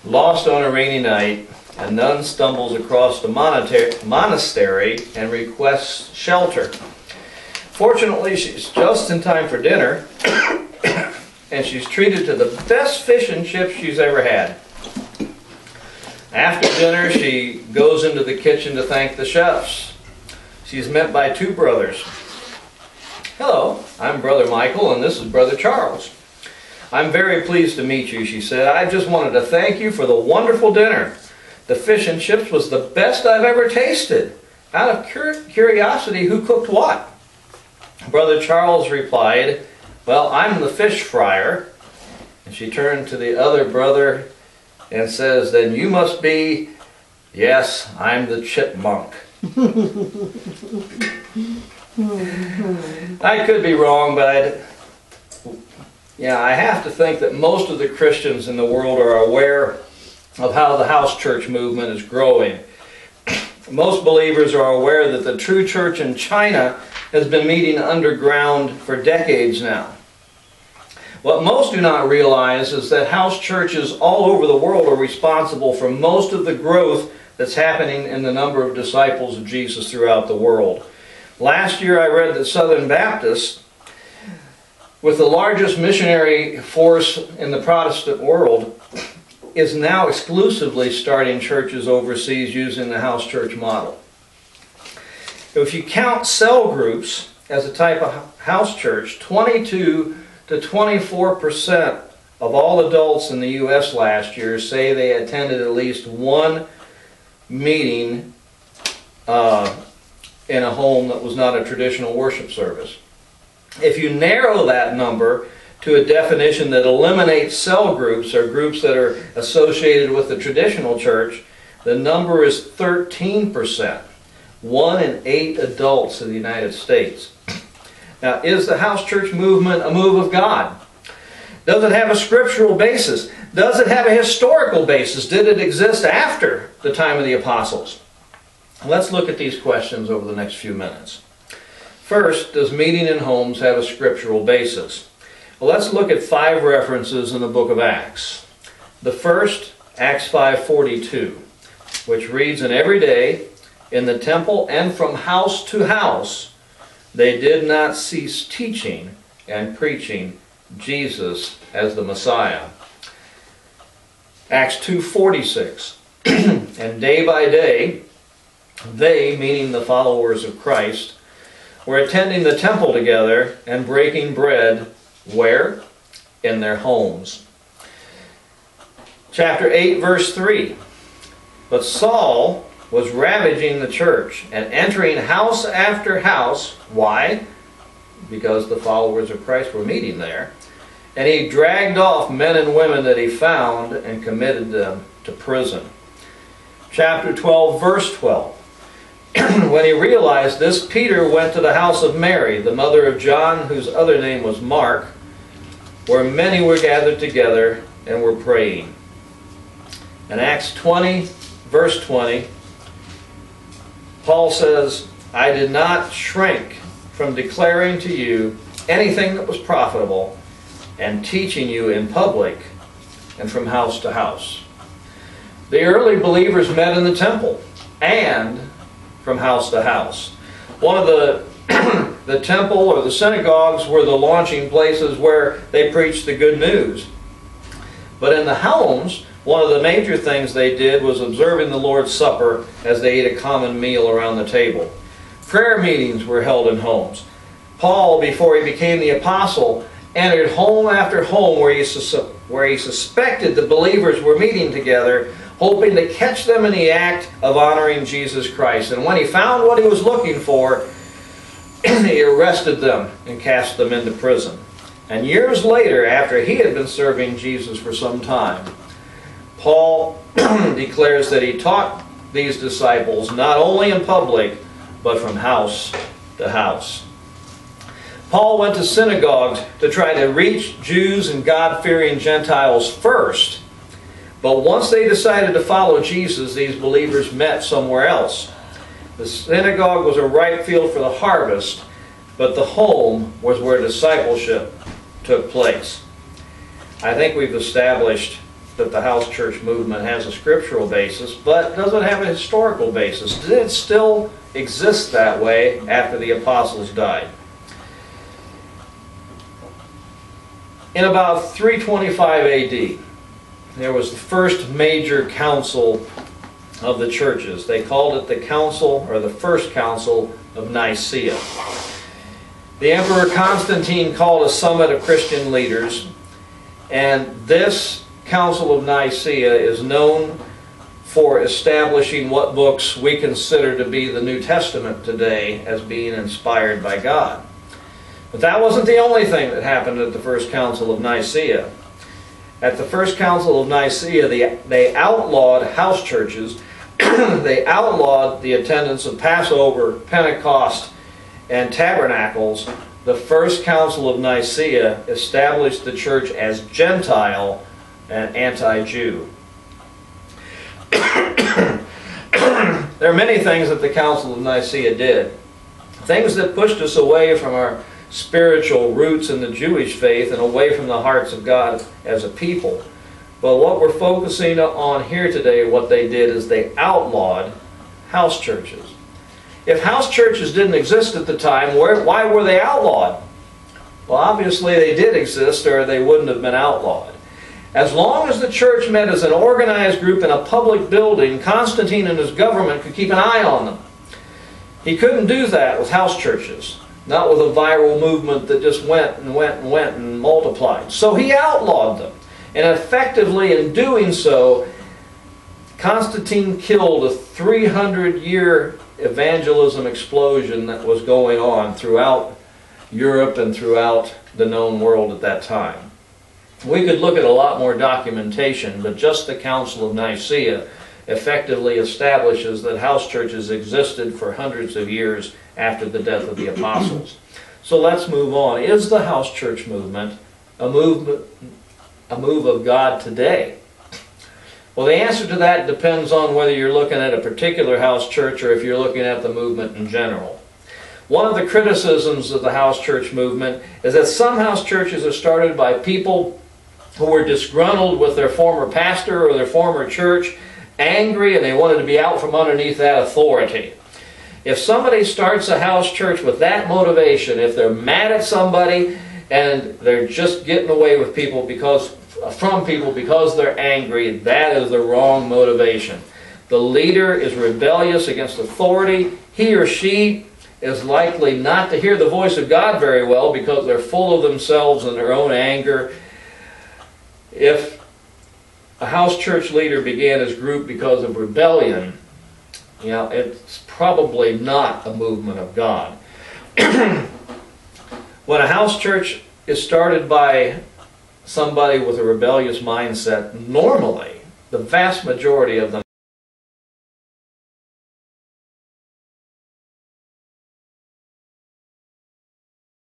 lost on a rainy night, a nun stumbles across the monastery and requests shelter. Fortunately, she's just in time for dinner, and she's treated to the best fish and chips she's ever had. After dinner, she goes into the kitchen to thank the chefs. She's met by two brothers. "Hello, I'm Brother Michael, and this is Brother Charles. I'm very pleased to meet you," she said. "I just wanted to thank you for the wonderful dinner. The fish and chips was the best I've ever tasted. Out of curiosity, who cooked what?" Brother Charles replied, "Well, I'm the fish fryer." And she turned to the other brother and says, "Then you must be..." "Yes, I'm the chipmunk." I could be wrong, but I have to think that most of the Christians in the world are aware of how the house church movement is growing. Most believers are aware that the true church in China has been meeting underground for decades now. What most do not realize is that house churches all over the world are responsible for most of the growth that's happening in the number of disciples of Jesus throughout the world. Last year I read that Southern Baptists, with the largest missionary force in the Protestant world, is now exclusively starting churches overseas using the house church model. If you count cell groups as a type of house church, 22 to 24% of all adults in the U.S. last year say they attended at least one meeting in a home that was not a traditional worship service. If you narrow that number to a definition that eliminates cell groups or groups that are associated with the traditional church, the number is 13%. 1 in 8 adults in the United States. Now, is the house church movement a move of God? Does it have a scriptural basis? Does it have a historical basis? Did it exist after the time of the apostles? Let's look at these questions over the next few minutes. First, does meeting in homes have a scriptural basis? Well, let's look at 5 references in the book of Acts. The first, Acts 5:42, which reads, "And every day in the temple and from house to house they did not cease teaching and preaching Jesus as the Messiah." Acts 2:46, "And day by day they," meaning the followers of Christ, "were attending the temple together and breaking bread," where? In their homes. Chapter 8, verse 3, "But Saul was ravaging the church and entering house after house." Why? Because the followers of Christ were meeting there. "And he dragged off men and women that he found and committed them to prison." Chapter 12, verse 12. "When he realized this, Peter went to the house of Mary, the mother of John, whose other name was Mark, where many were gathered together and were praying." In Acts 20, verse 20, Paul says, "I did not shrink from declaring to you anything that was profitable and teaching you in public and from house to house." The early believers met in the temple and from house to house. One of the temple or the synagogues were the launching places where they preached the good news. But in the homes, one of the major things they did was observing the Lord's Supper as they ate a common meal around the table. Prayer meetings were held in homes. Paul, before he became the apostle, entered home after home where he suspected the believers were meeting together, hoping to catch them in the act of honoring Jesus Christ. And when he found what he was looking for, he arrested them and cast them into prison. And years later, after he had been serving Jesus for some time, Paul declares that he taught these disciples not only in public, but from house to house. Paul went to synagogues to try to reach Jews and God-fearing Gentiles first. But once they decided to follow Jesus, these believers met somewhere else. The synagogue was a ripe field for the harvest, but the home was where discipleship took place. I think we've established that the house church movement has a scriptural basis, but doesn't have a historical basis. Did it still exist that way after the apostles died? In about 325 AD, there was the first major council of the churches. They called it the Council, or the First Council of Nicaea. The Emperor Constantine called a summit of Christian leaders, and this Council of Nicaea is known for establishing what books we consider to be the New Testament today as being inspired by God. But that wasn't the only thing that happened at the First Council of Nicaea. At the First Council of Nicaea, they outlawed house churches. They outlawed the attendance of Passover, Pentecost, and tabernacles. The First Council of Nicaea established the church as Gentile and anti-Jew. There are many things that the Council of Nicaea did. Things that pushed us away from our spiritual roots in the Jewish faith and away from the hearts of God as a people. But what we're focusing on here today, what they did is they outlawed house churches. If house churches didn't exist at the time, why were they outlawed? Well, obviously they did exist, or they wouldn't have been outlawed. As long as the church met as an organized group in a public building, Constantine and his government could keep an eye on them. He couldn't do that with house churches, not with a viral movement that just went and went and went and multiplied. So he outlawed them. And effectively in doing so, Constantine killed a 300-year evangelism explosion that was going on throughout Europe and throughout the known world at that time. We could look at a lot more documentation, but just the Council of Nicaea effectively establishes that house churches existed for hundreds of years after the death of the apostles. So let's move on. Is the house church movement a move of God today? Well, the answer to that depends on whether you're looking at a particular house church or if you're looking at the movement in general. One of the criticisms of the house church movement is that some house churches are started by people who were disgruntled with their former pastor or their former church, angry, and they wanted to be out from underneath that authority. If somebody starts a house church with that motivation, if they're mad at somebody and they're just getting away with people from people because they're angry, that is the wrong motivation. The leader is rebellious against authority. He or she is likely not to hear the voice of God very well because they're full of themselves and their own anger. If a house church leader began his group because of rebellion, it's probably not a movement of God. When a house church is started by somebody with a rebellious mindset, normally, the vast majority of them